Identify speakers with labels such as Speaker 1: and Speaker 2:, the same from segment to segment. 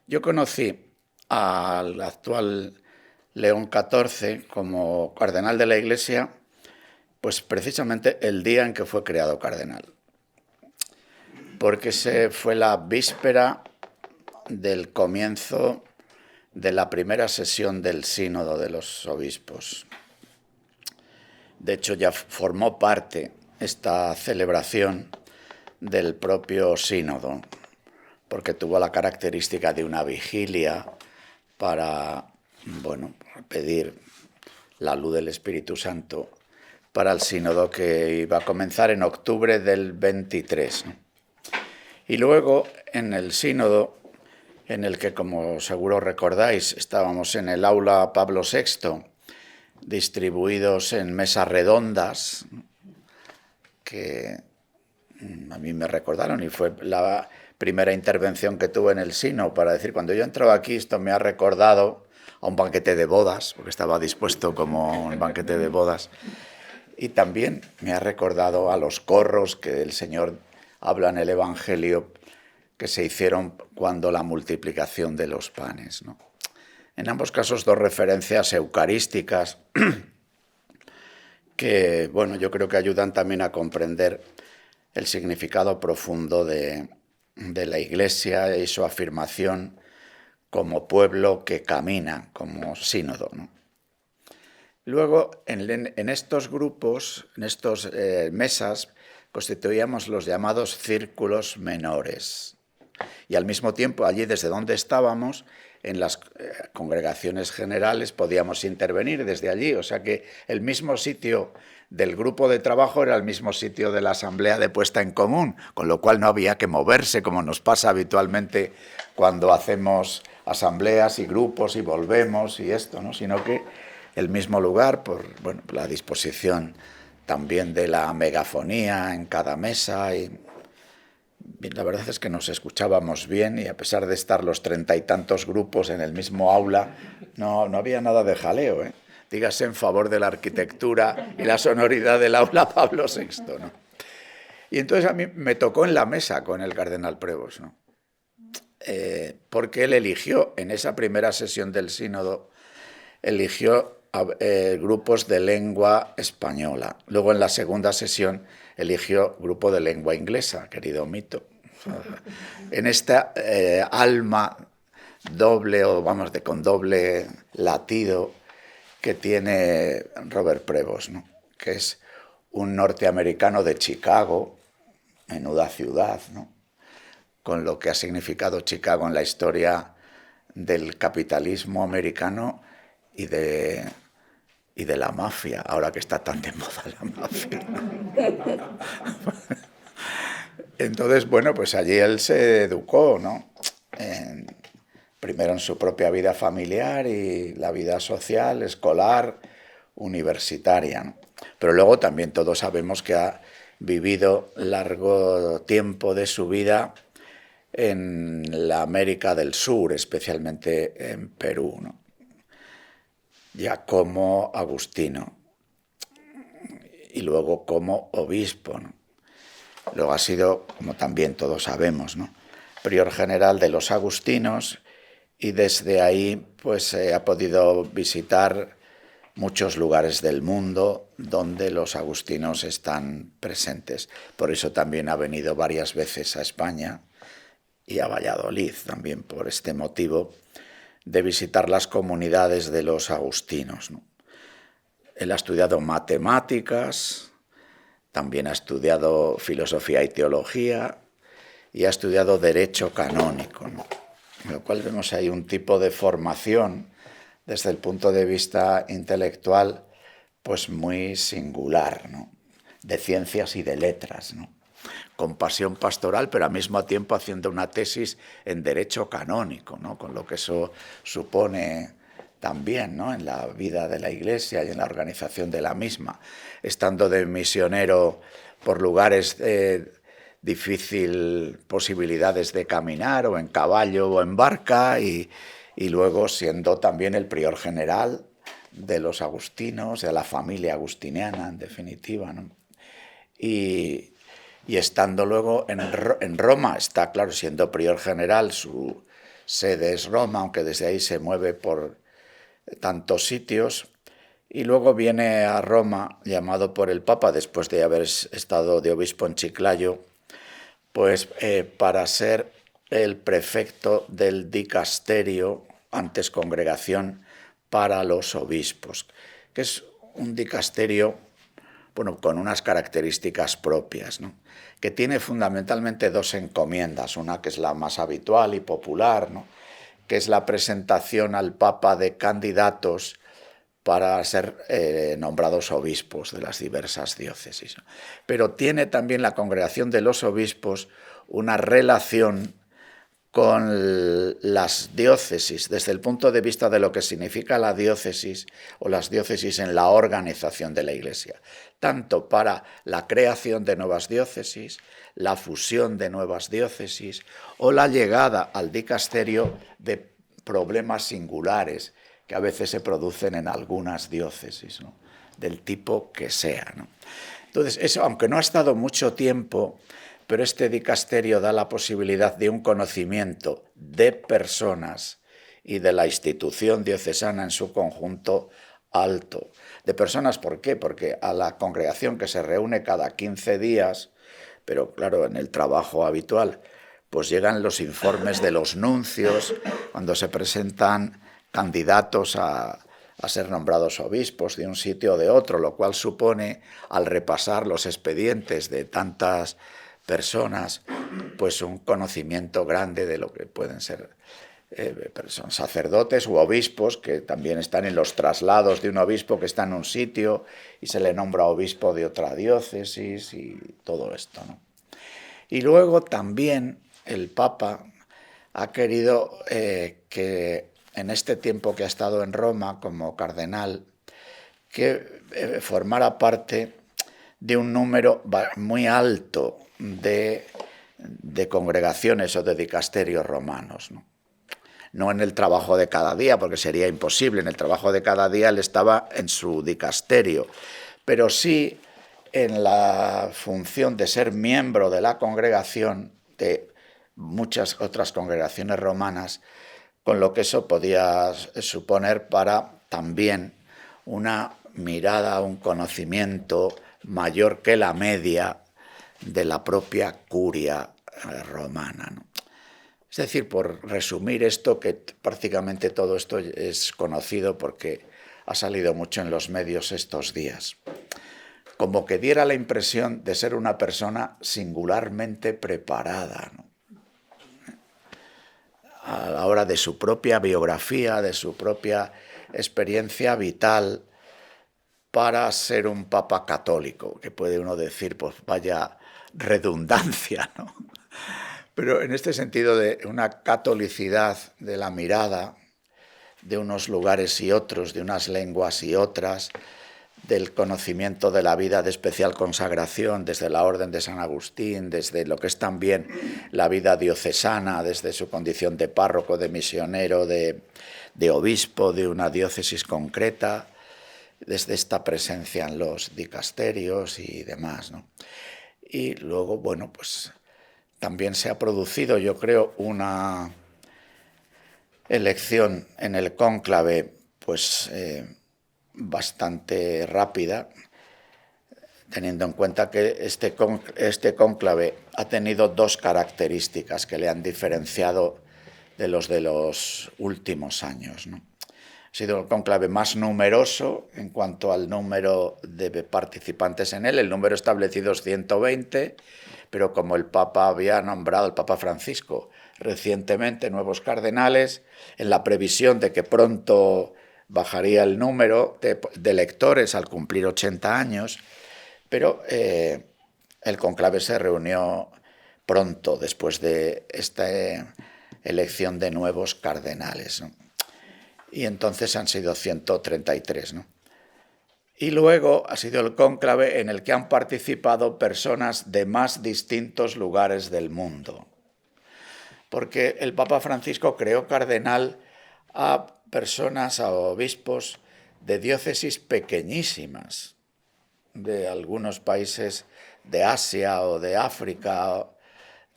Speaker 1: Yo conocí al actual León XIV como cardenal de la Iglesia, pues precisamente el día en que fue creado cardenal, porque se fue la víspera del comienzo de la primera sesión del Sínodo de los Obispos. De hecho, ya formó parte esta celebración del propio sínodo, porque tuvo la característica de una vigilia para, bueno, pedir la luz del Espíritu Santo para el sínodo que iba a comenzar en octubre del 23. Y luego, en el sínodo, en el que, como seguro recordáis, estábamos en el aula Pablo VI, distribuidos en mesas redondas, que a mí me recordaron, y fue la primera intervención que tuve en el sínodo para decir, cuando yo entraba aquí, esto me ha recordado a un banquete de bodas, porque estaba dispuesto como un banquete de bodas, y también me ha recordado a los corros que el Señor habla en el Evangelio, que se hicieron cuando la multiplicación de los panes, ¿no? En ambos casos, dos referencias eucarísticas que, bueno, yo creo que ayudan también a comprender el significado profundo de la Iglesia y su afirmación como pueblo que camina, como sínodo, ¿no? Luego, en estos grupos, en estas mesas, constituíamos los llamados círculos menores. Y al mismo tiempo, allí desde donde estábamos, en las congregaciones generales podíamos intervenir desde allí. O sea que el mismo sitio del grupo de trabajo era el mismo sitio de la asamblea de puesta en común, con lo cual no había que moverse, como nos pasa habitualmente cuando hacemos asambleas y grupos y volvemos y esto, ¿no? Sino que el mismo lugar, por la disposición también de la megafonía en cada mesa. Y la verdad es que nos escuchábamos bien, y a pesar de estar los 30 y tantos grupos en el mismo aula, no había nada de jaleo, ¿eh? Dígase en favor de la arquitectura y la sonoridad del aula Pablo VI, ¿no? Y entonces a mí me tocó en la mesa con el cardenal Prevost, ¿no? Porque él eligió, en esa primera sesión del sínodo, eligió grupos de lengua española. Luego, en la segunda sesión, eligió grupo de lengua inglesa, querido Mito. En esta alma doble, o vamos, con doble latido que tiene Robert Prevost, ¿no? Que es un norteamericano de Chicago, menuda ciudad, ¿no? Con lo que ha significado Chicago en la historia del capitalismo americano y de la mafia, ahora que está tan de moda la mafia, ¿no? Entonces, bueno, pues allí él se educó, ¿no? Primero en su propia vida familiar y la vida social, escolar, universitaria, ¿no? Pero luego también todos sabemos que ha vivido largo tiempo de su vida en la América del Sur, especialmente en Perú, ¿no? Ya como agustino y luego como obispo, ¿no? Luego ha sido, como también todos sabemos, ¿no?, prior general de los agustinos, y desde ahí pues ha podido visitar muchos lugares del mundo donde los agustinos están presentes. Por eso también ha venido varias veces a España y a Valladolid, también por este motivo de visitar las comunidades de los agustinos, ¿no? Él ha estudiado matemáticas, también ha estudiado filosofía y teología, y ha estudiado derecho canónico, ¿no? Con lo cual vemos ahí un tipo de formación desde el punto de vista intelectual pues muy singular, ¿no?, de ciencias y de letras, ¿no?, con pasión pastoral, pero al mismo tiempo haciendo una tesis en derecho canónico, ¿no?, con lo que eso supone también, ¿no?, en la vida de la Iglesia y en la organización de la misma, estando de misionero por lugares difícil posibilidades de caminar, o en caballo o en barca, y luego siendo también el prior general de los agustinos, de la familia agustiniana, en definitiva, ¿no? Y estando luego en Roma, está claro, siendo prior general, su sede es Roma, aunque desde ahí se mueve por tantos sitios. Y luego viene a Roma, llamado por el Papa, después de haber estado de obispo en Chiclayo, pues para ser el prefecto del dicasterio, antes congregación para los obispos, que es un dicasterio, bueno, con unas características propias, ¿no? Que tiene fundamentalmente dos encomiendas, una que es la más habitual y popular, ¿no? Que es la presentación al Papa de candidatos para ser nombrados obispos de las diversas diócesis. Pero tiene también la congregación de los obispos una relación con las diócesis, desde el punto de vista de lo que significa la diócesis o las diócesis en la organización de la Iglesia, tanto para la creación de nuevas diócesis, la fusión de nuevas diócesis o la llegada al dicasterio de problemas singulares que a veces se producen en algunas diócesis, ¿no? Del tipo que sea, ¿no? Entonces, eso, aunque no ha estado mucho tiempo, pero este dicasterio da la posibilidad de un conocimiento de personas y de la institución diocesana en su conjunto alto. De personas, ¿por qué? Porque a la congregación, que se reúne cada 15 días, pero claro, en el trabajo habitual, pues llegan los informes de los nuncios, cuando se presentan candidatos a ser nombrados obispos de un sitio o de otro, lo cual supone, al repasar los expedientes de tantas personas, pues un conocimiento grande de lo que pueden ser personas, sacerdotes u obispos, que también están en los traslados de un obispo que está en un sitio y se le nombra obispo de otra diócesis y todo esto, ¿no? Y luego también el Papa ha querido que en este tiempo que ha estado en Roma como cardenal, que formara parte de un número muy alto de congregaciones o de dicasterios romanos, ¿no? No en el trabajo de cada día, porque sería imposible. En el trabajo de cada día él estaba en su dicasterio, pero sí en la función de ser miembro de la congregación de muchas otras congregaciones romanas, con lo que eso podía suponer para también una mirada, un conocimiento mayor que la media de la propia curia romana, ¿no? Es decir, por resumir esto, que prácticamente todo esto es conocido porque ha salido mucho en los medios estos días, como que diera la impresión de ser una persona singularmente preparada, ¿no? A la hora de su propia biografía, de su propia experiencia vital, para ser un papa católico, que puede uno decir, pues vaya redundancia, ¿no? Pero en este sentido de una catolicidad de la mirada, de unos lugares y otros, de unas lenguas y otras, del conocimiento de la vida de especial consagración desde la Orden de San Agustín, desde lo que es también la vida diocesana, desde su condición de párroco, de misionero, de obispo de una diócesis concreta, desde esta presencia en los dicasterios y demás, ¿no? Y luego, bueno, pues también se ha producido, yo creo, una elección en el cónclave, pues bastante rápida, teniendo en cuenta que este cónclave ha tenido dos características que le han diferenciado de los últimos años, ¿no? Ha sido el cónclave más numeroso en cuanto al número de participantes en él. El número establecido es 120, pero como el Papa había nombrado, el Papa Francisco, recientemente nuevos cardenales, en la previsión de que pronto bajaría el número de electores al cumplir 80 años, pero el conclave se reunió pronto después de esta elección de nuevos cardenales, ¿no? Y entonces han sido 133, ¿no? Y luego ha sido el cónclave en el que han participado personas de más distintos lugares del mundo, porque el Papa Francisco creó cardenal a personas, a obispos de diócesis pequeñísimas, de algunos países de Asia o de África,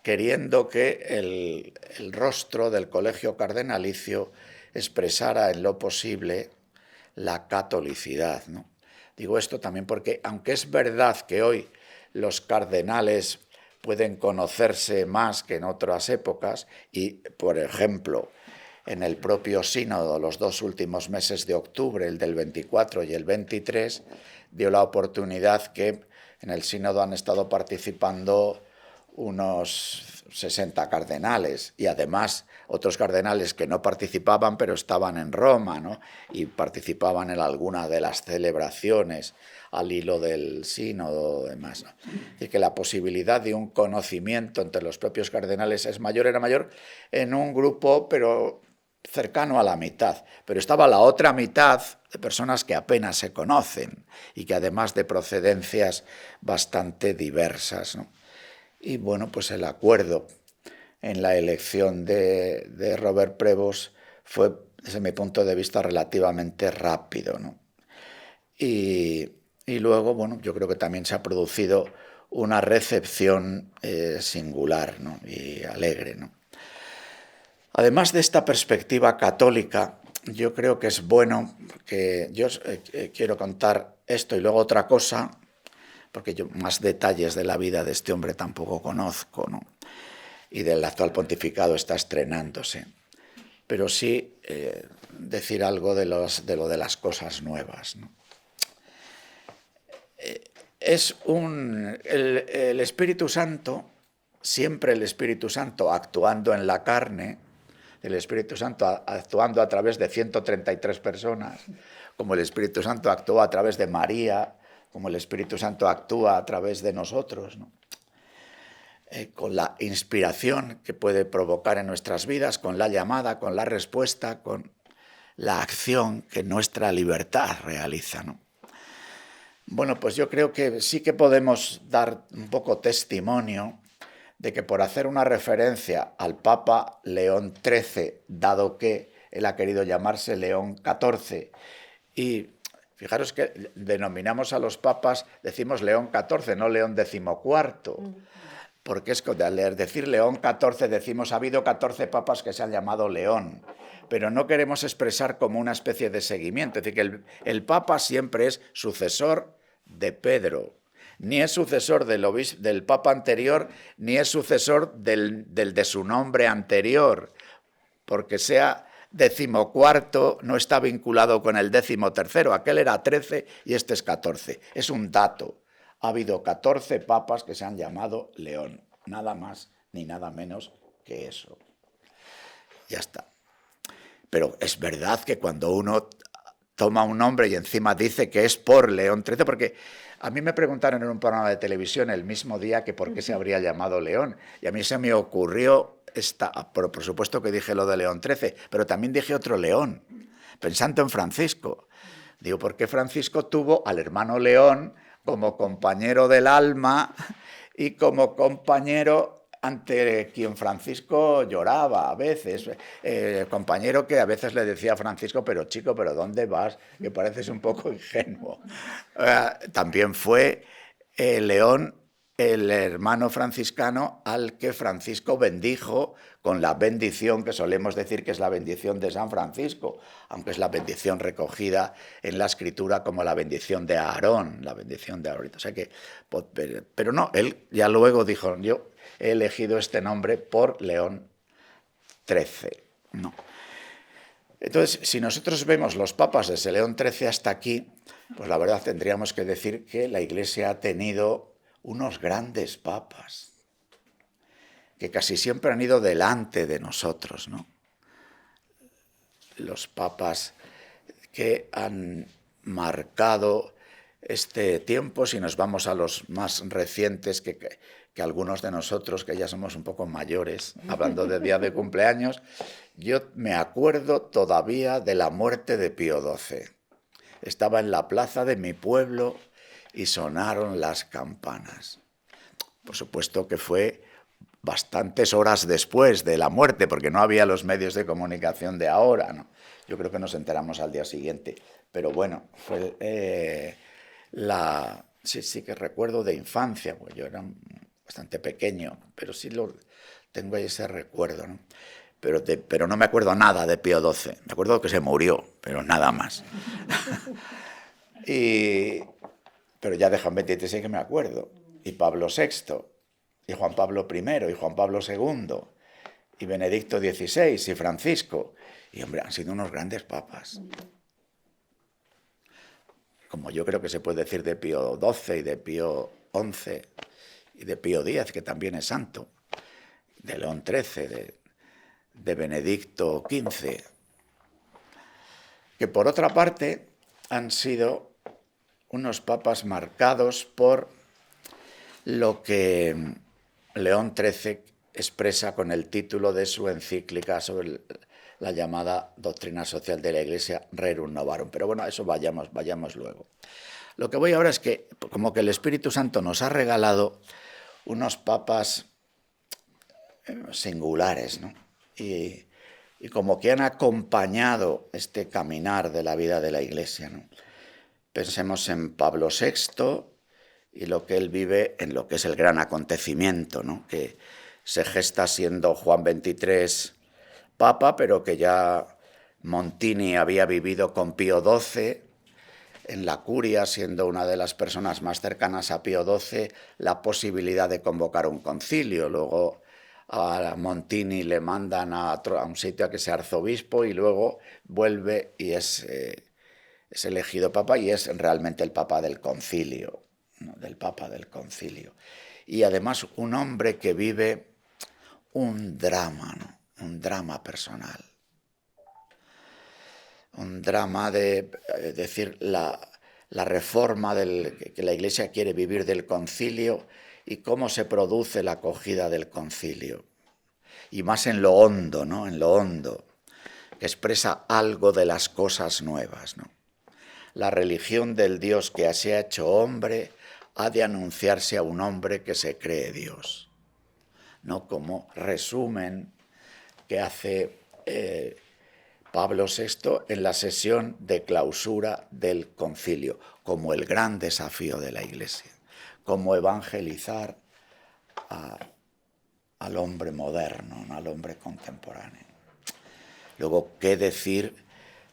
Speaker 1: queriendo que el rostro del colegio cardenalicio expresara en lo posible la catolicidad, ¿no? Digo esto también porque, aunque es verdad que hoy los cardenales pueden conocerse más que en otras épocas, y, por ejemplo, en el propio sínodo, los 2 últimos meses de octubre, el del 24 y el 23, dio la oportunidad que en el sínodo han estado participando unos 60 cardenales y además otros cardenales que no participaban pero estaban en Roma, ¿no? Y participaban en alguna de las celebraciones al hilo del sínodo o demás, ¿no? Es decir, que la posibilidad de un conocimiento entre los propios cardenales es mayor, era mayor en un grupo pero cercano a la mitad, pero estaba la otra mitad de personas que apenas se conocen y que además de procedencias bastante diversas, ¿no? Y bueno, pues el acuerdo en la elección de Robert Prevost fue, desde mi punto de vista, relativamente rápido, ¿no? Y luego, bueno, yo creo que también se ha producido una recepción singular, ¿no? Y alegre, ¿no? Además de esta perspectiva católica, yo creo que es bueno que yo quiero contar esto y luego otra cosa, porque yo más detalles de la vida de este hombre tampoco conozco, ¿no? Y del actual pontificado está estrenándose. Pero sí decir algo de lo de las cosas nuevas, ¿no? El Espíritu Santo, siempre el Espíritu Santo actuando en la carne, el Espíritu Santo actuando a través de 133 personas, como el Espíritu Santo actuó a través de María, como el Espíritu Santo actúa a través de nosotros, ¿no? Con la inspiración que puede provocar en nuestras vidas, con la llamada, con la respuesta, con la acción que nuestra libertad realiza, ¿no? Bueno, pues yo creo que sí que podemos dar un poco testimonio de que, por hacer una referencia al Papa León XIII, dado que él ha querido llamarse León XIV, y fijaros que denominamos a los papas, decimos León XIV, no León XIV, porque es que al decir León XIV decimos ha habido 14 papas que se han llamado León, pero no queremos expresar como una especie de seguimiento, es decir, que el papa siempre es sucesor de Pedro, ni es sucesor del papa anterior, ni es sucesor del de su nombre anterior, porque sea 14º no está vinculado con el 13º, aquel era 13 y este es 14, es un dato. Ha habido 14 papas que se han llamado León, nada más ni nada menos que eso. Ya está. Pero es verdad que cuando uno toma un nombre y encima dice que es por León XIII, porque a mí me preguntaron en un programa de televisión el mismo día que por qué se habría llamado León, y a mí se me ocurrió, por supuesto que dije lo de León XIII, pero también dije otro León, pensando en Francisco. Digo, ¿por qué Francisco tuvo al hermano León como compañero del alma y como compañero ante quien Francisco lloraba a veces? Compañero que a veces le decía a Francisco, pero chico, ¿pero dónde vas? Que pareces un poco ingenuo. También fue León, el hermano franciscano al que Francisco bendijo con la bendición que solemos decir que es la bendición de San Francisco, aunque es la bendición recogida en la Escritura como la bendición de Aarón, la bendición de Aarón. O sea que, pero no, él ya luego dijo, yo he elegido este nombre por León XIII. No. Entonces, si nosotros vemos los papas desde León XIII hasta aquí, pues la verdad tendríamos que decir que la Iglesia ha tenido unos grandes papas, que casi siempre han ido delante de nosotros, ¿no? Los papas que han marcado este tiempo, si nos vamos a los más recientes, que algunos de nosotros, que ya somos un poco mayores, hablando de día de cumpleaños, yo me acuerdo todavía de la muerte de Pío XII. Estaba en la plaza de mi pueblo y sonaron las campanas. Por supuesto que fue bastantes horas después de la muerte, porque no había los medios de comunicación de ahora, ¿no? Yo creo que nos enteramos al día siguiente. Pero bueno, fue sí que recuerdo de infancia, pues yo era bastante pequeño, pero sí tengo ahí ese recuerdo, ¿no? Pero no me acuerdo nada de Pío XII. Me acuerdo que se murió, pero nada más. Pero ya de Juan XXIII sí que me acuerdo. Y Pablo VI, y Juan Pablo I, y Juan Pablo II, y Benedicto XVI, y Francisco. Y hombre, han sido unos grandes papas. Como yo creo que se puede decir de Pío XII y de Pío XI y de Pío X, que también es santo, de León XIII, de Benedicto XV, que por otra parte han sido unos papas marcados por lo que León XIII expresa con el título de su encíclica sobre la llamada doctrina social de la Iglesia, Rerum Novarum. Pero bueno, a eso vayamos luego. Lo que voy ahora es que como que el Espíritu Santo nos ha regalado unos papas singulares, ¿no? Y como que han acompañado este caminar de la vida de la Iglesia, ¿no? Pensemos en Pablo VI y lo que él vive en lo que es el gran acontecimiento, ¿no? Que se gesta siendo Juan XXIII papa, pero que ya Montini había vivido con Pío XII en la curia, siendo una de las personas más cercanas a Pío XII, la posibilidad de convocar un concilio. Luego a Montini le mandan a un sitio a que sea arzobispo y luego vuelve y es elegido papa y es realmente el papa del concilio, ¿no? Del papa del concilio. Y además un hombre que vive un drama, ¿no? Un drama personal. Un drama de decir la reforma que la Iglesia quiere vivir del concilio y cómo se produce la acogida del concilio. Y más en lo hondo, ¿no? En lo hondo, que expresa algo de las cosas nuevas, ¿no? La religión del Dios que se ha hecho hombre ha de anunciarse a un hombre que se cree Dios, ¿no? Como resumen que hace Pablo VI en la sesión de clausura del concilio, como el gran desafío de la Iglesia, como evangelizar al hombre moderno, ¿no? Al hombre contemporáneo. Luego, ¿qué decir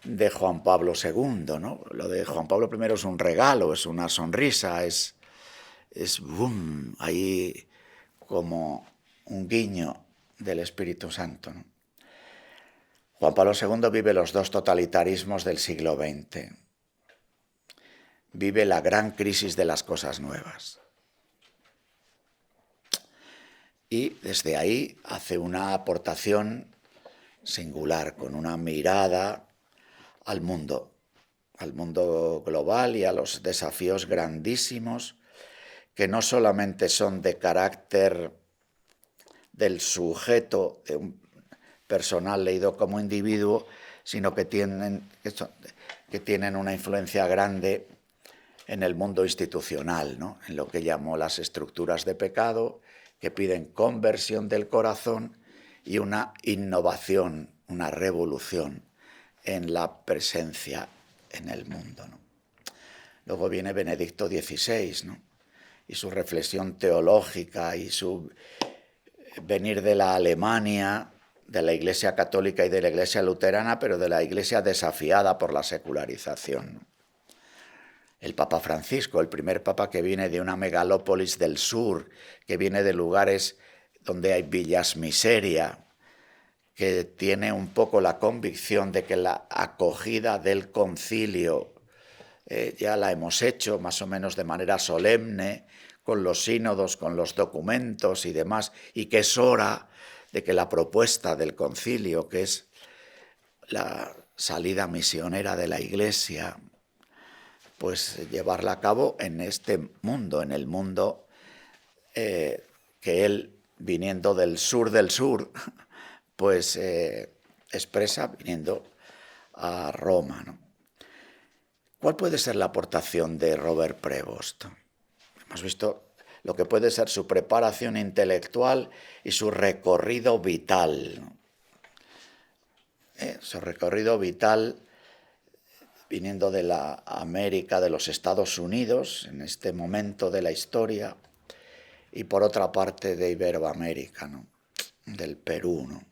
Speaker 1: de Juan Pablo II, ¿no? Lo de Juan Pablo I es un regalo, es una sonrisa, es boom, ahí como un guiño del Espíritu Santo, ¿no? Juan Pablo II vive los dos totalitarismos del siglo XX. Vive la gran crisis de las cosas nuevas. Y desde ahí hace una aportación singular, con una mirada al mundo global y a los desafíos grandísimos que no solamente son de carácter del sujeto, de un personal leído como individuo, sino que tienen una influencia grande en el mundo institucional, ¿no? En lo que llamó las estructuras de pecado, que piden conversión del corazón y una innovación, una revolución en la presencia en el mundo, ¿no? Luego viene Benedicto XVI, ¿no? Y su reflexión teológica y su venir de la Alemania, de la Iglesia católica y de la Iglesia luterana, pero de la Iglesia desafiada por la secularización, ¿no? El Papa Francisco, el primer papa que viene de una megalópolis del sur, que viene de lugares donde hay villas miseria, que tiene un poco la convicción de que la acogida del concilio ya la hemos hecho más o menos de manera solemne, con los sínodos, con los documentos y demás, y que es hora de que la propuesta del concilio, que es la salida misionera de la Iglesia, pues llevarla a cabo en este mundo, en el mundo que él, viniendo del sur, pues expresa viniendo a Roma, ¿no? ¿Cuál puede ser la aportación de Robert Prevost? Hemos visto lo que puede ser su preparación intelectual y su recorrido vital, ¿no? Su recorrido vital viniendo de la América, de los Estados Unidos, en este momento de la historia, y por otra parte de Iberoamérica, ¿no? Del Perú, ¿no?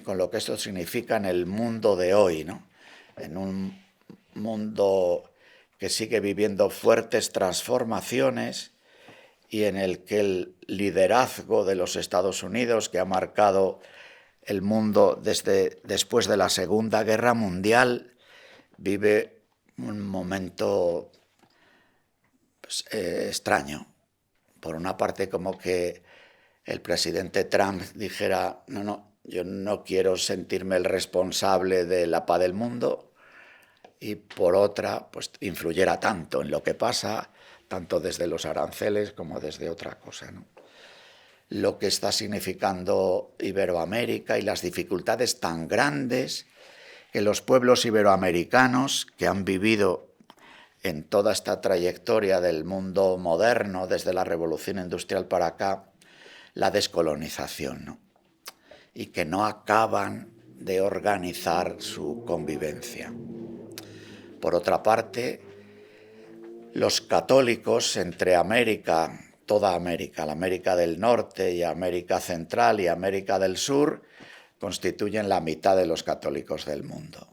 Speaker 1: Con lo que esto significa en el mundo de hoy, ¿no? En un mundo que sigue viviendo fuertes transformaciones y en el que el liderazgo de los Estados Unidos, que ha marcado el mundo desde después de la Segunda Guerra Mundial, vive un momento pues, extraño. Por una parte, como que el presidente Trump dijera, no, yo no quiero sentirme el responsable de la paz del mundo, y por otra, pues influyera tanto en lo que pasa, tanto desde los aranceles como desde otra cosa, ¿no? Lo que está significando Iberoamérica y las dificultades tan grandes que los pueblos iberoamericanos que han vivido en toda esta trayectoria del mundo moderno, desde la Revolución Industrial para acá, la descolonización, ¿no? Y que no acaban de organizar su convivencia. Por otra parte, los católicos entre América, toda América, la América del Norte y América Central y América del Sur, constituyen la mitad de los católicos del mundo.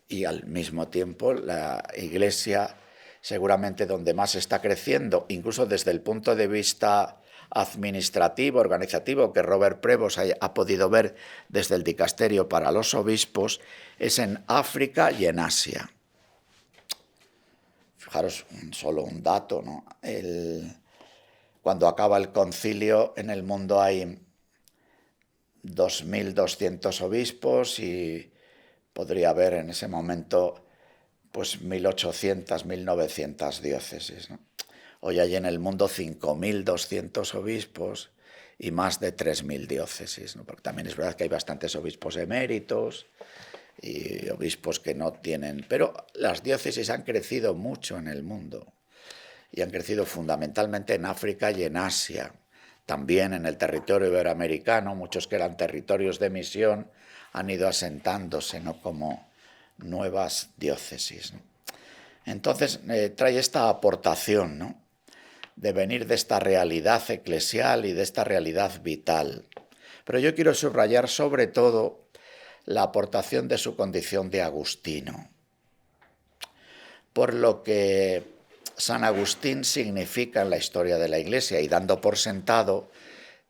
Speaker 1: Y al mismo tiempo la Iglesia, seguramente donde más está creciendo, incluso desde el punto de vista administrativo, organizativo, que Robert Prevost ha podido ver desde el dicasterio para los obispos, es en África y en Asia. Fijaros solo un dato, ¿no? Cuando acaba el concilio, en el mundo hay 2.200 obispos y podría haber en ese momento pues 1.800, 1.900 diócesis, ¿no? Hoy hay en el mundo 5.200 obispos y más de 3.000 diócesis, ¿no? Porque también es verdad que hay bastantes obispos eméritos y obispos que no tienen... Pero las diócesis han crecido mucho en el mundo y han crecido fundamentalmente en África y en Asia. También en el territorio iberoamericano, muchos que eran territorios de misión han ido asentándose, ¿no? Como nuevas diócesis, ¿no? Entonces trae esta aportación, ¿no? De venir de esta realidad eclesial y de esta realidad vital. Pero yo quiero subrayar sobre todo la aportación de su condición de agustino, por lo que San Agustín significa en la historia de la Iglesia, y dando por sentado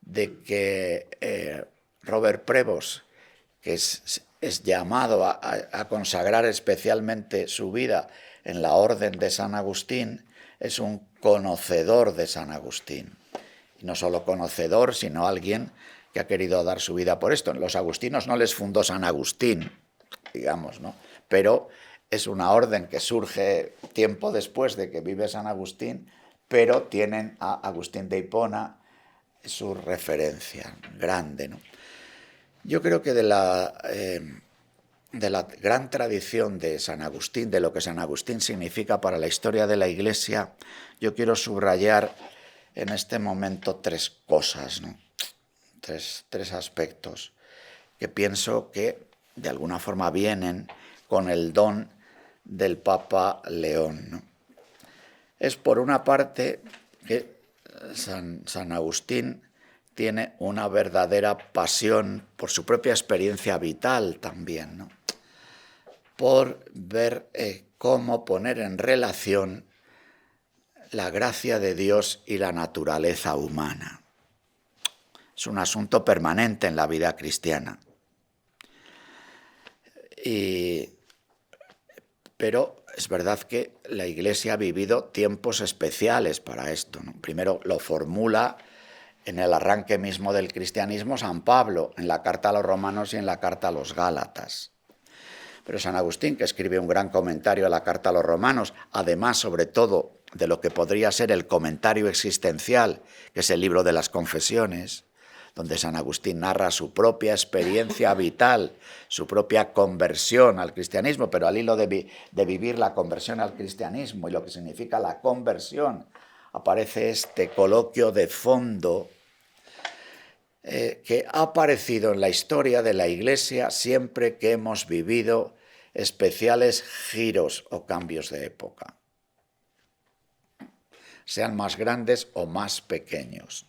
Speaker 1: de que Robert Prevost, que es llamado a consagrar especialmente su vida en la orden de San Agustín, es un conocedor de San Agustín. Y no solo conocedor, sino alguien que ha querido dar su vida por esto. Los agustinos no les fundó San Agustín, digamos, ¿no? Pero es una orden que surge tiempo después de que vive San Agustín, pero tienen a Agustín de Hipona su referencia grande, ¿no? Yo creo que de la gran tradición de San Agustín, de lo que San Agustín significa para la historia de la Iglesia, yo quiero subrayar en este momento tres cosas, ¿no? Tres aspectos que pienso que de alguna forma vienen con el don del Papa León, ¿no? Es por una parte que San Agustín tiene una verdadera pasión por su propia experiencia vital también, ¿no? Por ver cómo poner en relación la gracia de Dios y la naturaleza humana. Es un asunto permanente en la vida cristiana. Pero es verdad que la Iglesia ha vivido tiempos especiales para esto, ¿no? Primero lo formula en el arranque mismo del cristianismo San Pablo, en la carta a los romanos y en la carta a los gálatas. Pero San Agustín, que escribe un gran comentario a la carta a los romanos, además, sobre todo, de lo que podría ser el comentario existencial, que es el libro de las confesiones, donde San Agustín narra su propia experiencia vital, su propia conversión al cristianismo, pero al hilo de vivir la conversión al cristianismo y lo que significa la conversión, aparece este coloquio de fondo que ha aparecido en la historia de la Iglesia siempre que hemos vivido especiales giros o cambios de época. sean más grandes o más pequeños.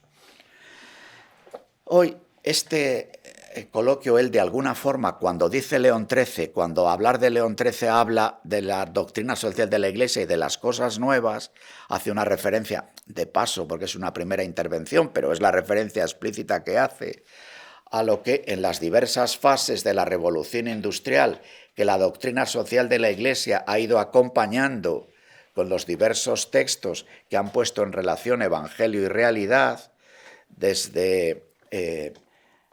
Speaker 1: Hoy este coloquio, él de alguna forma, cuando dice León XIII, cuando hablar de León XIII habla de la doctrina social de la Iglesia y de las cosas nuevas, hace una referencia, de paso, porque es una primera intervención, pero es la referencia explícita que hace a lo que en las diversas fases de la revolución industrial, que la doctrina social de la Iglesia ha ido acompañando con los diversos textos que han puesto en relación evangelio y realidad, desde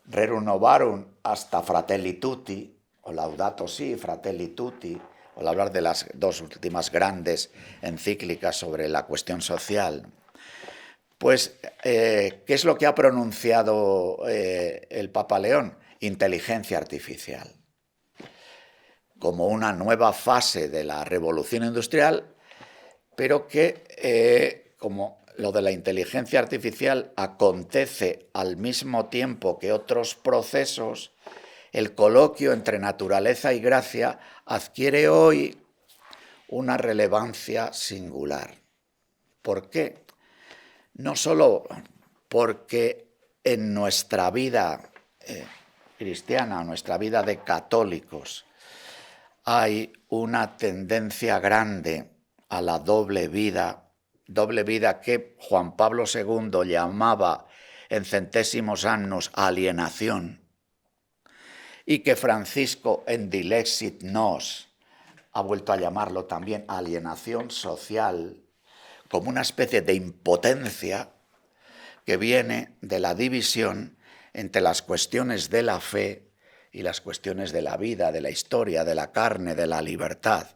Speaker 1: Rerum Novarum hasta Fratelli Tutti, o Laudato Si, Fratelli Tutti, o hablar de las dos últimas grandes encíclicas sobre la cuestión social. Pues, ¿qué es lo que ha pronunciado el Papa León? Inteligencia artificial. Como una nueva fase de la revolución industrial, pero que, como lo de la inteligencia artificial acontece al mismo tiempo que otros procesos, el coloquio entre naturaleza y gracia adquiere hoy una relevancia singular. ¿Por qué? No solo porque en nuestra vida cristiana, nuestra vida de católicos, hay una tendencia grande a la doble vida que Juan Pablo II llamaba en Centésimos Annus alienación, y que Francisco en Dilexit Nos ha vuelto a llamarlo también alienación social, como una especie de impotencia que viene de la división entre las cuestiones de la fe y las cuestiones de la vida, de la historia, de la carne, de la libertad,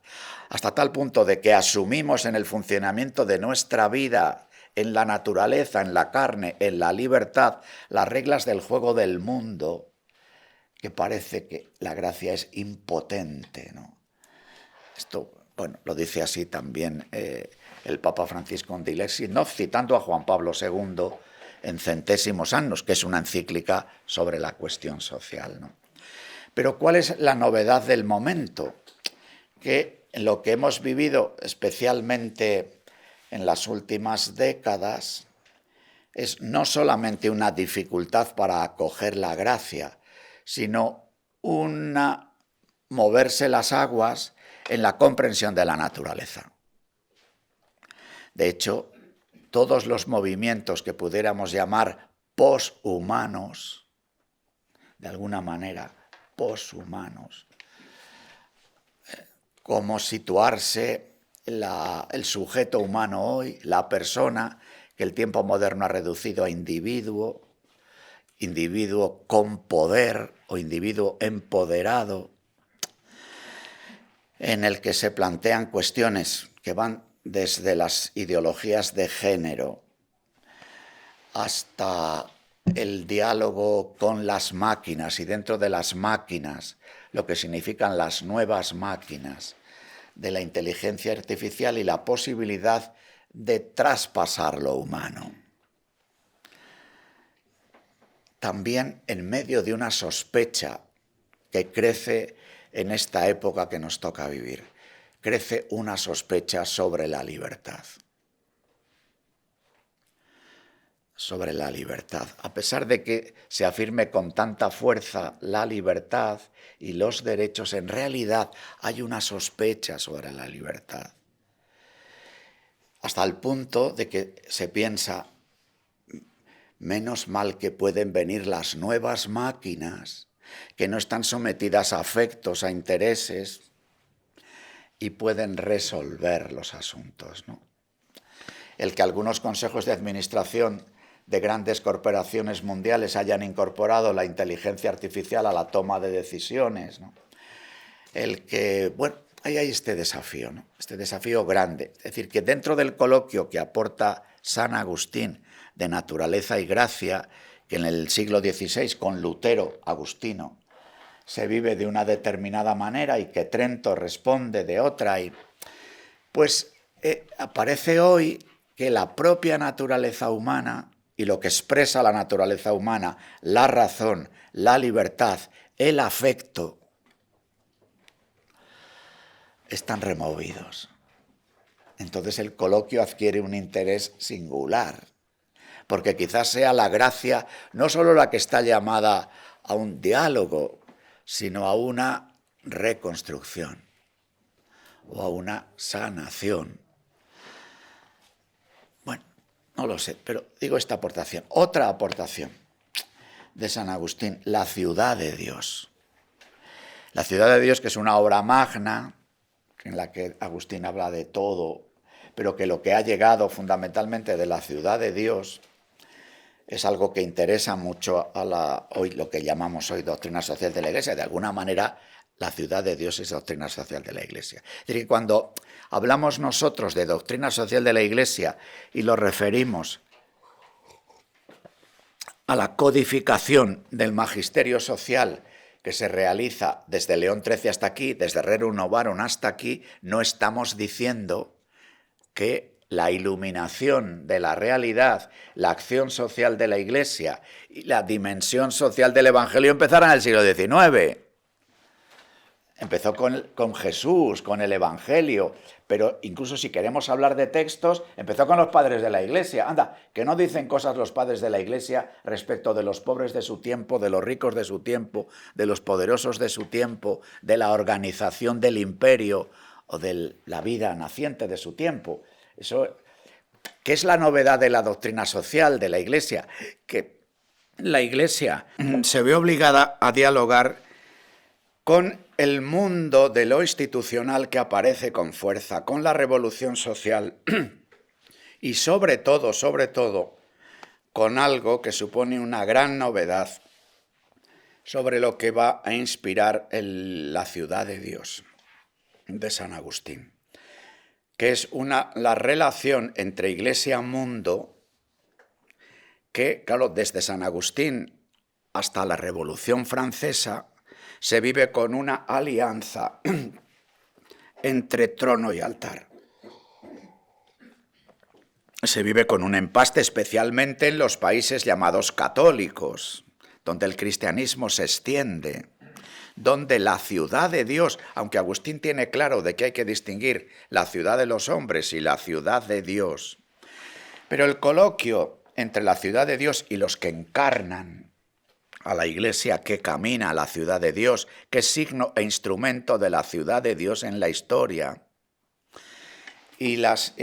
Speaker 1: hasta tal punto de que asumimos en el funcionamiento de nuestra vida, en la naturaleza, en la carne, en la libertad, las reglas del juego del mundo, que parece que la gracia es impotente, ¿no? Esto, bueno, lo dice así también el Papa Francisco en Dilexit Nos, citando a Juan Pablo II en Centésimos Annus, que es una encíclica sobre la cuestión social, ¿no? Pero ¿cuál es la novedad del momento? Que en lo que hemos vivido, especialmente en las últimas décadas, es no solamente una dificultad para acoger la gracia, sino una moverse las aguas en la comprensión de la naturaleza. De hecho, todos los movimientos que pudiéramos llamar poshumanos, de alguna manera poshumanos, cómo situarse el sujeto humano hoy, la persona, que el tiempo moderno ha reducido a individuo, individuo con poder o individuo empoderado, en el que se plantean cuestiones que van desde las ideologías de género hasta el diálogo con las máquinas y dentro de las máquinas lo que significan las nuevas máquinas de la inteligencia artificial y la posibilidad de traspasar lo humano. También en medio de una sospecha que crece en esta época que nos toca vivir, crece una sospecha sobre la libertad. Sobre la libertad. A pesar de que se afirme con tanta fuerza la libertad y los derechos, en realidad hay una sospecha sobre la libertad. Hasta el punto de que se piensa, menos mal que pueden venir las nuevas máquinas, que no están sometidas a afectos, a intereses, y pueden resolver los asuntos, ¿no? El que algunos consejos de administración de grandes corporaciones mundiales hayan incorporado la inteligencia artificial a la toma de decisiones, ¿no? El que, bueno, ahí hay este desafío, ¿no? Este desafío grande. Es decir, que dentro del coloquio que aporta San Agustín de naturaleza y gracia, que en el siglo XVI con Lutero, Agustino, se vive de una determinada manera y que Trento responde de otra, y pues aparece hoy que la propia naturaleza humana y lo que expresa la naturaleza humana, la razón, la libertad, el afecto, están removidos. entonces el coloquio adquiere un interés singular, porque quizás sea la gracia no solo la que está llamada a un diálogo, sino a una reconstrucción o a una sanación. Bueno, no lo sé, pero digo esta aportación. Otra aportación de San Agustín, la ciudad de Dios. La ciudad de Dios, que es una obra magna, en la que Agustín habla de todo, pero que lo que ha llegado fundamentalmente de la ciudad de Dios es algo que interesa mucho a hoy lo que llamamos hoy doctrina social de la Iglesia. De alguna manera, la ciudad de Dios es doctrina social de la Iglesia. Es decir, que cuando hablamos nosotros de doctrina social de la Iglesia y lo referimos a la codificación del magisterio social que se realiza desde León XIII hasta aquí, desde Rerum Novarum hasta aquí, no estamos diciendo que la iluminación de la realidad, la acción social de la Iglesia y la dimensión social del Evangelio empezaron en el siglo XIX. Empezó con Jesús, con el Evangelio, pero incluso si queremos hablar de textos, empezó con los padres de la Iglesia. Anda, que no dicen cosas los padres de la Iglesia respecto de los pobres de su tiempo, de los ricos de su tiempo, de los poderosos de su tiempo, de la organización del imperio o de la vida naciente de su tiempo. Eso, ¿qué es la novedad de la doctrina social de la Iglesia? Que la Iglesia se ve obligada a dialogar con el mundo de lo institucional que aparece con fuerza, con la revolución social y sobre todo, con algo que supone una gran novedad sobre lo que va a inspirar la ciudad de Dios de San Agustín, que es la relación entre Iglesia-mundo que, claro, desde San Agustín hasta la Revolución Francesa se vive con una alianza entre trono y altar. Se vive con un empaste especialmente en los países llamados católicos, donde el cristianismo se extiende, donde la ciudad de Dios, aunque Agustín tiene claro de que hay que distinguir la ciudad de los hombres y la ciudad de Dios, pero el coloquio entre la ciudad de Dios y los que encarnan a la Iglesia que camina a la ciudad de Dios, que es signo e instrumento de la ciudad de Dios en la historia, y las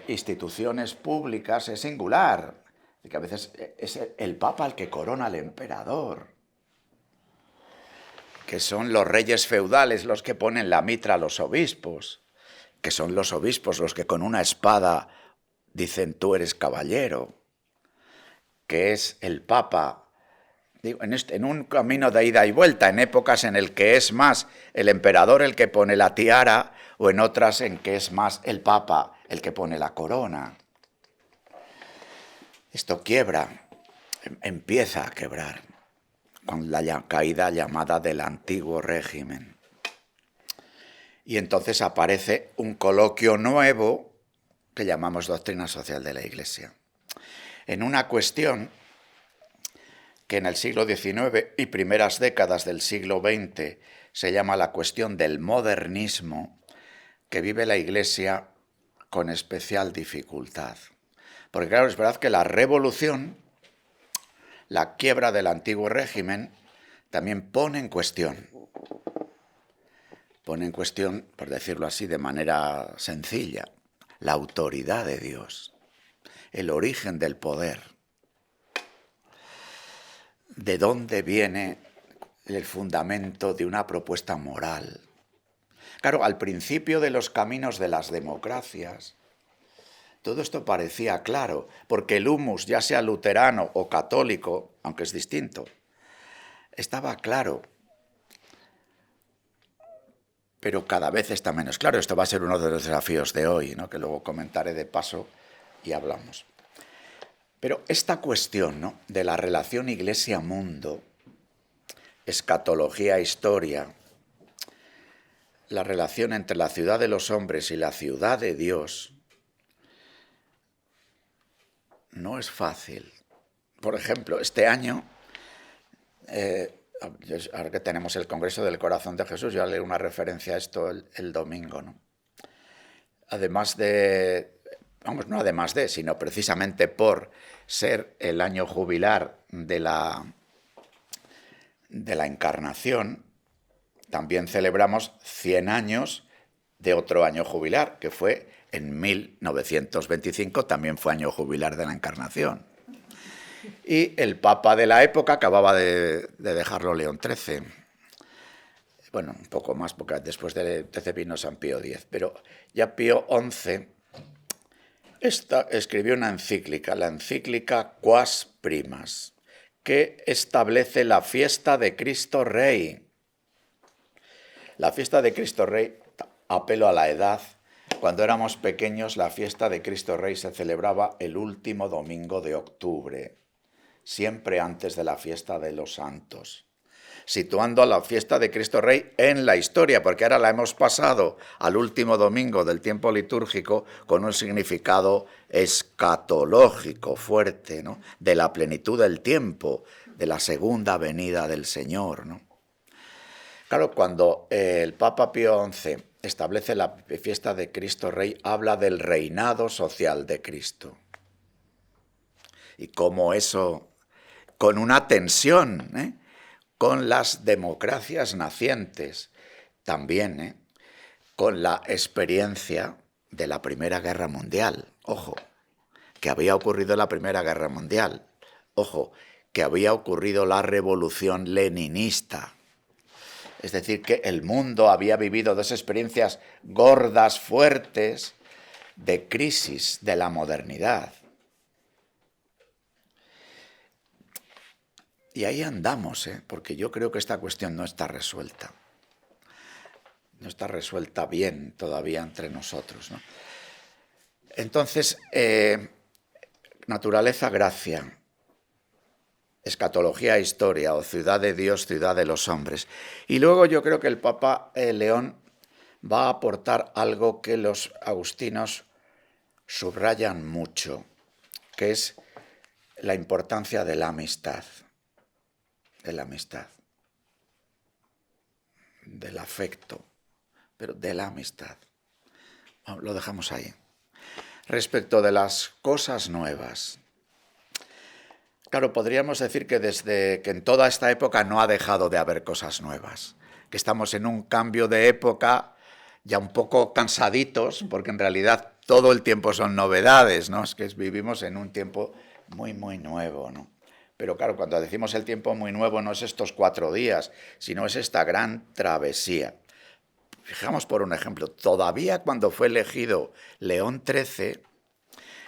Speaker 1: instituciones públicas es singular, que a veces es el Papa el que corona al emperador, que son los reyes feudales los que ponen la mitra a los obispos, que son los obispos los que con una espada dicen tú eres caballero, que es el Papa en un camino de ida y vuelta, en épocas en el que es más el emperador el que pone la tiara o en otras en que es más el Papa el que pone la corona. Esto quiebra, empieza a quebrar con la caída llamada del antiguo régimen. Y entonces aparece un coloquio nuevo que llamamos doctrina social de la Iglesia, en una cuestión que en el siglo XIX y primeras décadas del siglo XX se llama la cuestión del modernismo, que vive la Iglesia con especial dificultad. Porque claro, es verdad que la revolución, la quiebra del antiguo régimen, también pone en cuestión, por decirlo así de manera sencilla, la autoridad de Dios, el origen del poder. ¿De dónde viene el fundamento de una propuesta moral? Claro, al principio de los caminos de las democracias, todo esto parecía claro, porque el humus, ya sea luterano o católico, aunque es distinto, estaba claro. Pero cada vez está menos claro. Esto va a ser uno de los desafíos de hoy, ¿no? Que luego comentaré de paso y hablamos. Pero esta cuestión, ¿no?, de la relación Iglesia-mundo, escatología-historia, la relación entre la ciudad de los hombres y la ciudad de Dios, no es fácil. Por ejemplo, este año, ahora que tenemos el Congreso del Corazón de Jesús, yo haré una referencia a esto el domingo, ¿no? además de, vamos, no además de, sino precisamente por ser el año jubilar de la Encarnación, también celebramos 100 años de otro año jubilar, que fue en 1925, también fue año jubilar de la Encarnación. Y el Papa de la época acababa de dejarlo León XIII. Bueno, un poco más, porque después de XIII vino San Pío X, pero ya Pío XI escribió una encíclica, la encíclica Quas Primas, que establece la fiesta de Cristo Rey. La fiesta de Cristo Rey, apelo a la edad, cuando éramos pequeños la fiesta de Cristo Rey se celebraba el último domingo de octubre, siempre antes de la fiesta de los santos, situando a la fiesta de Cristo Rey en la historia, porque ahora la hemos pasado al último domingo del tiempo litúrgico con un significado escatológico fuerte, ¿no? De la plenitud del tiempo, de la segunda venida del Señor, ¿no? Claro, cuando el Papa Pío XI establece la fiesta de Cristo Rey, habla del reinado social de Cristo. Y cómo eso, con una tensión, con las democracias nacientes, también con la experiencia de la Primera Guerra Mundial. Ojo, que había ocurrido la Primera Guerra Mundial. Ojo, que había ocurrido la Revolución Leninista. Es decir, que el mundo había vivido dos experiencias gordas, fuertes, de crisis de la modernidad. Y ahí andamos, porque yo creo que esta cuestión no está resuelta. No está resuelta bien todavía entre nosotros, ¿no? Entonces, naturaleza, gracia, escatología, historia, o ciudad de Dios, ciudad de los hombres. Y luego yo creo que el Papa León va a aportar algo que los agustinos subrayan mucho, que es la importancia de la amistad, del afecto, pero de la amistad. Bueno, lo dejamos ahí. Respecto de las cosas nuevas, claro, podríamos decir que desde que en toda esta época no ha dejado de haber cosas nuevas, que estamos en un cambio de época ya un poco cansaditos, porque en realidad todo el tiempo son novedades, ¿no? Es que vivimos en un tiempo muy, muy nuevo, ¿no? Pero claro, cuando decimos el tiempo muy nuevo no es estos 4 días, sino es esta gran travesía. Fijamos por un ejemplo, todavía cuando fue elegido León XIII,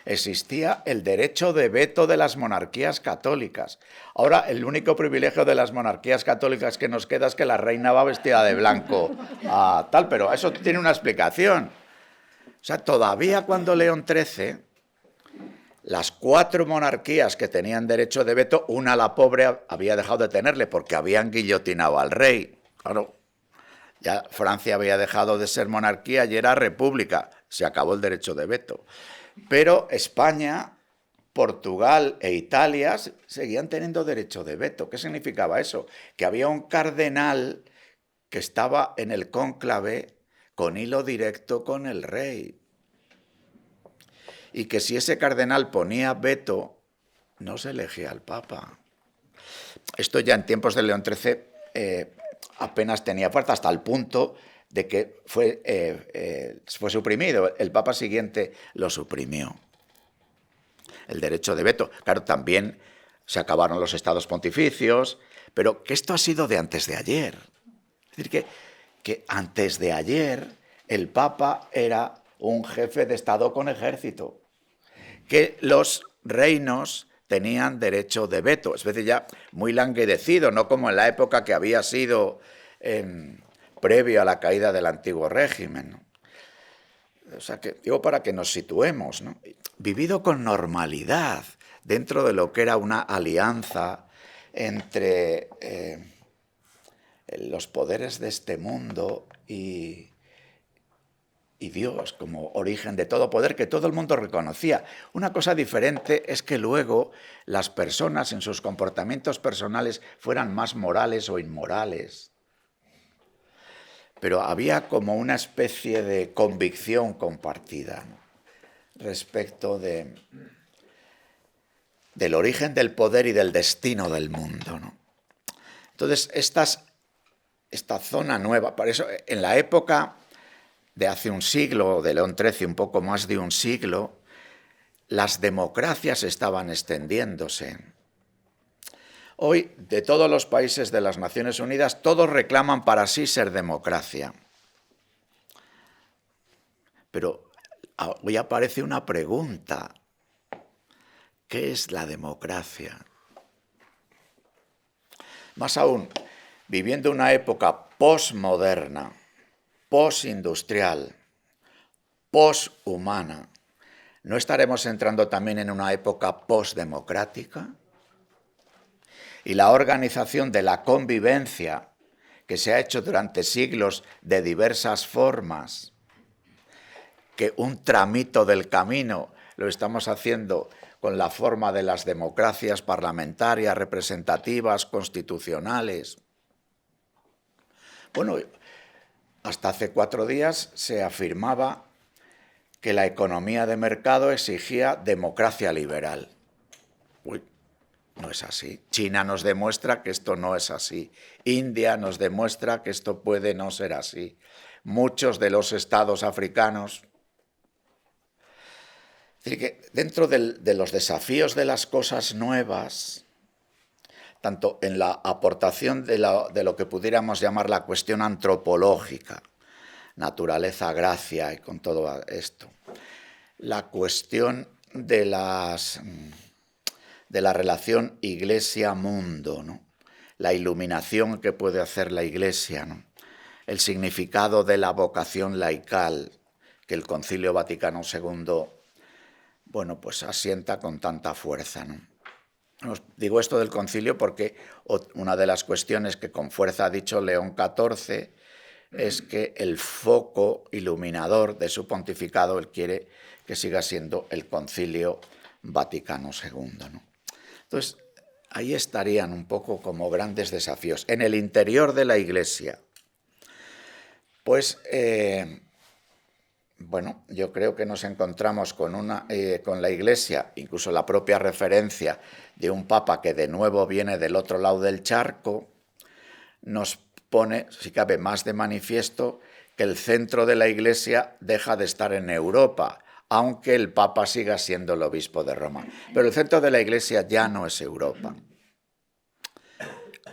Speaker 1: existía el derecho de veto de las monarquías católicas. Ahora, el único privilegio de las monarquías católicas que nos queda es que la reina va vestida de blanco, tal, pero eso tiene una explicación. O sea, todavía cuando León XIII, las 4 monarquías que tenían derecho de veto, una, la pobre, había dejado de tenerle porque habían guillotinado al rey. Claro, ya Francia había dejado de ser monarquía y era república. Se acabó el derecho de veto. Pero España, Portugal e Italia seguían teniendo derecho de veto. ¿Qué significaba eso? Que había un cardenal que estaba en el cónclave con hilo directo con el rey. Y que si ese cardenal ponía veto, no se elegía al Papa. Esto ya en tiempos de León XIII apenas tenía fuerza, hasta el punto de que fue suprimido. El Papa siguiente lo suprimió, el derecho de veto. Claro, también se acabaron los estados pontificios, pero que esto ha sido de antes de ayer. Es decir, que antes de ayer el Papa era un jefe de Estado con ejército, que los reinos tenían derecho de veto, es decir, ya muy languidecido, no como en la época que había sido previo a la caída del antiguo régimen, ¿no? O sea, que digo para que nos situemos, ¿no? Vivido con normalidad dentro de lo que era una alianza entre los poderes de este mundo y Dios como origen de todo poder, que todo el mundo reconocía. Una cosa diferente es que luego las personas en sus comportamientos personales fueran más morales o inmorales. pero había como una especie de convicción compartida, ¿no?, respecto del origen del poder y del destino del mundo, ¿no? Entonces, esta zona nueva, por eso en la época de hace un siglo, de León XIII, un poco más de un siglo, las democracias estaban extendiéndose. Hoy, de todos los países de las Naciones Unidas, todos reclaman para sí ser democracia. Pero hoy aparece una pregunta: ¿qué es la democracia? Más aún, viviendo una época posmoderna, posindustrial, poshumana, ¿no estaremos entrando también en una época posdemocrática? Y la organización de la convivencia, que se ha hecho durante siglos de diversas formas, que un tramito del camino lo estamos haciendo con la forma de las democracias parlamentarias, representativas, constitucionales. Bueno, hasta hace 4 días se afirmaba que la economía de mercado exigía democracia liberal. Uy, no es así. China nos demuestra que esto no es así. India nos demuestra que esto puede no ser así. Muchos de los estados africanos. Es decir, que dentro de los desafíos de las cosas nuevas, tanto en la aportación de lo que pudiéramos llamar la cuestión antropológica, naturaleza, gracia y con todo esto, la cuestión de la relación iglesia-mundo, ¿no?, la iluminación que puede hacer la Iglesia, ¿no?, el significado de la vocación laical que el Concilio Vaticano II, bueno, pues asienta con tanta fuerza, ¿no? Os digo esto del concilio porque una de las cuestiones que con fuerza ha dicho León XIV es que el foco iluminador de su pontificado él quiere que siga siendo el Concilio Vaticano II, ¿no? Entonces, ahí estarían un poco como grandes desafíos. En el interior de la Iglesia, pues, bueno, yo creo que nos encontramos con la Iglesia, incluso la propia referencia de un Papa que de nuevo viene del otro lado del charco, nos pone, si cabe, más de manifiesto que el centro de la Iglesia deja de estar en Europa, aunque el Papa siga siendo el obispo de Roma. Pero el centro de la Iglesia ya no es Europa.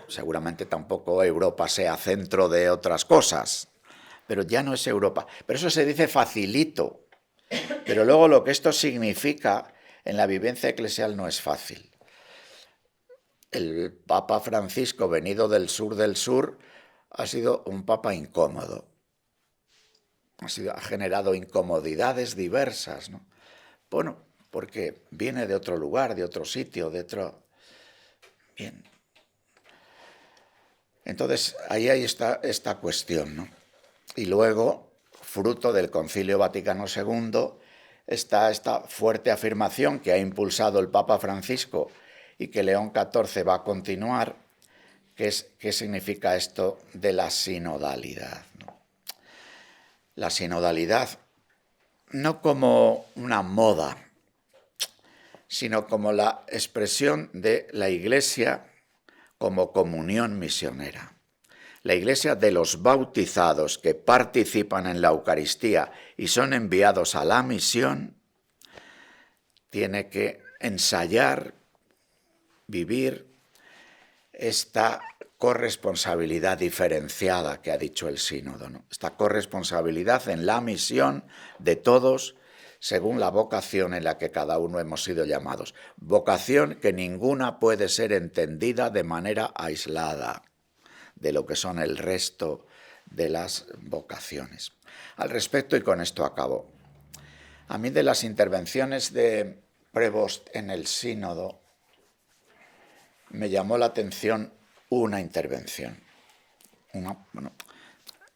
Speaker 1: Seguramente tampoco Europa sea centro de otras cosas, pero ya no es Europa. Pero eso se dice facilito. Pero luego lo que esto significa en la vivencia eclesial no es fácil. El Papa Francisco, venido del sur, ha sido un papa incómodo. Ha generado incomodidades diversas, ¿no? Bueno, porque viene de otro lugar, de otro sitio, de otro... Bien. Entonces, ahí está esta cuestión, ¿no? Y luego, fruto del Concilio Vaticano II, está esta fuerte afirmación que ha impulsado el Papa Francisco y que León XIV va a continuar, ¿qué significa esto de la sinodalidad, ¿no? La sinodalidad no como una moda, sino como la expresión de la Iglesia como comunión misionera. La Iglesia de los bautizados que participan en la Eucaristía y son enviados a la misión, tiene que ensayar, vivir esta corresponsabilidad diferenciada que ha dicho el sínodo, ¿no? Esta corresponsabilidad en la misión de todos según la vocación en la que cada uno hemos sido llamados. Vocación que ninguna puede ser entendida de manera aislada de lo que son el resto de las vocaciones. Al respecto, y con esto acabo, a mí de las intervenciones de Prevost en el sínodo me llamó la atención una intervención. En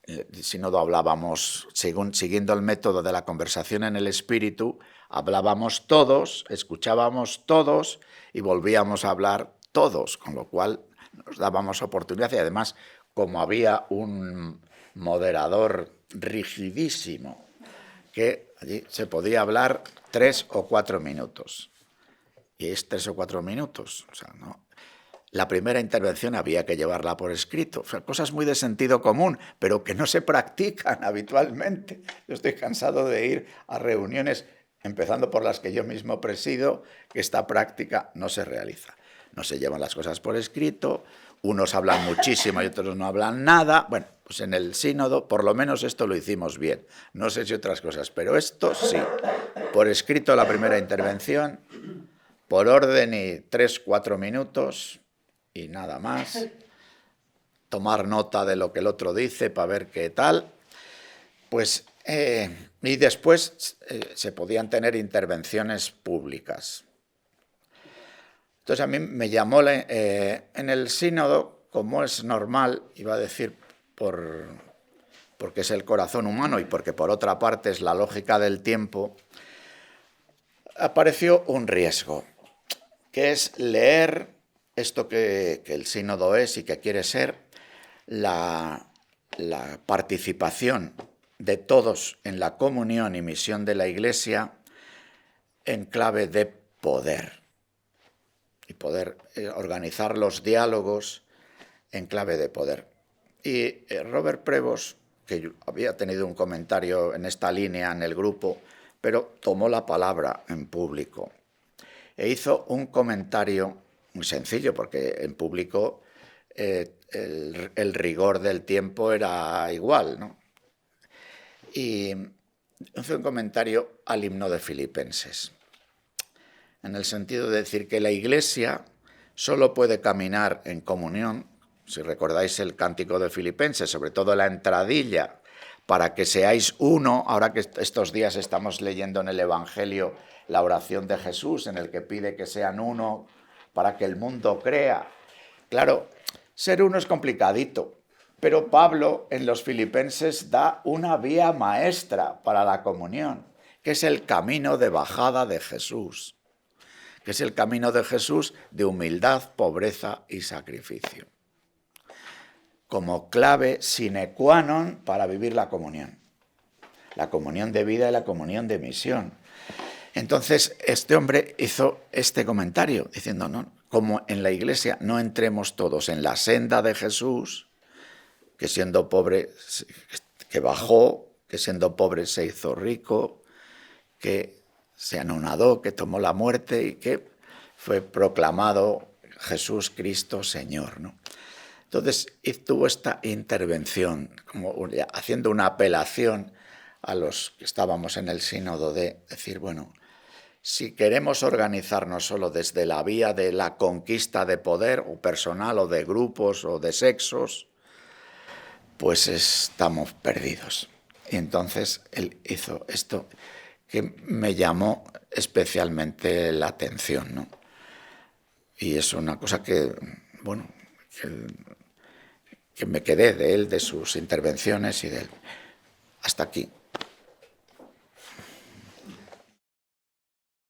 Speaker 1: el sínodo hablábamos, siguiendo el método de la conversación en el espíritu, hablábamos todos, escuchábamos todos y volvíamos a hablar todos, con lo cual nos dábamos oportunidad y además como había un moderador rigidísimo, que allí se podía hablar 3 o 4 minutos. Y es 3 o 4 minutos. O sea, no. La primera intervención había que llevarla por escrito. O sea, cosas muy de sentido común, pero que no se practican habitualmente. Yo estoy cansado de ir a reuniones, empezando por las que yo mismo presido, que esta práctica no se realiza. No se llevan las cosas por escrito, unos hablan muchísimo y otros no hablan nada. Bueno, pues en el sínodo por lo menos esto lo hicimos bien. No sé si otras cosas, pero esto sí. Por escrito la primera intervención, por orden y 3 o 4 minutos y nada más. Tomar nota de lo que el otro dice para ver qué tal. Pues, y después se podían tener intervenciones públicas. Entonces a mí me llamó en el sínodo, como es normal, iba a decir porque es el corazón humano y porque por otra parte es la lógica del tiempo, apareció un riesgo, que es leer esto que el sínodo es y que quiere ser, la participación de todos en la comunión y misión de la Iglesia en clave de poder. Y poder organizar los diálogos en clave de poder. Y Robert Prevost, que había tenido un comentario en esta línea en el grupo, pero tomó la palabra en público e hizo un comentario muy sencillo, porque en público el rigor del tiempo era igual, ¿no? Y hizo un comentario al himno de Filipenses, en el sentido de decir que la Iglesia solo puede caminar en comunión, si recordáis el cántico de Filipenses, sobre todo la entradilla, para que seáis uno, ahora que estos días estamos leyendo en el Evangelio la oración de Jesús, en el que pide que sean uno para que el mundo crea. Claro, ser uno es complicadito, pero Pablo en los Filipenses da una vía maestra para la comunión, que es el camino de bajada de Jesús, que es el camino de Jesús de humildad, pobreza y sacrificio, como clave sine qua non para vivir la comunión de vida y la comunión de misión. Entonces, este hombre hizo este comentario, diciendo, no, como en la Iglesia no entremos todos en la senda de Jesús, que siendo pobre, que bajó, que siendo pobre se hizo rico, que se anonadó, que tomó la muerte y que fue proclamado Jesús Cristo Señor, ¿no? Entonces tuvo esta intervención, como haciendo una apelación a los que estábamos en el sínodo de decir, bueno, si queremos organizarnos solo desde la vía de la conquista de poder, o personal, o de grupos, o de sexos, pues estamos perdidos. Y entonces él hizo esto que me llamó especialmente la atención, ¿no? Y es una cosa que, bueno, que me quedé de él, de sus intervenciones y de él. Hasta aquí.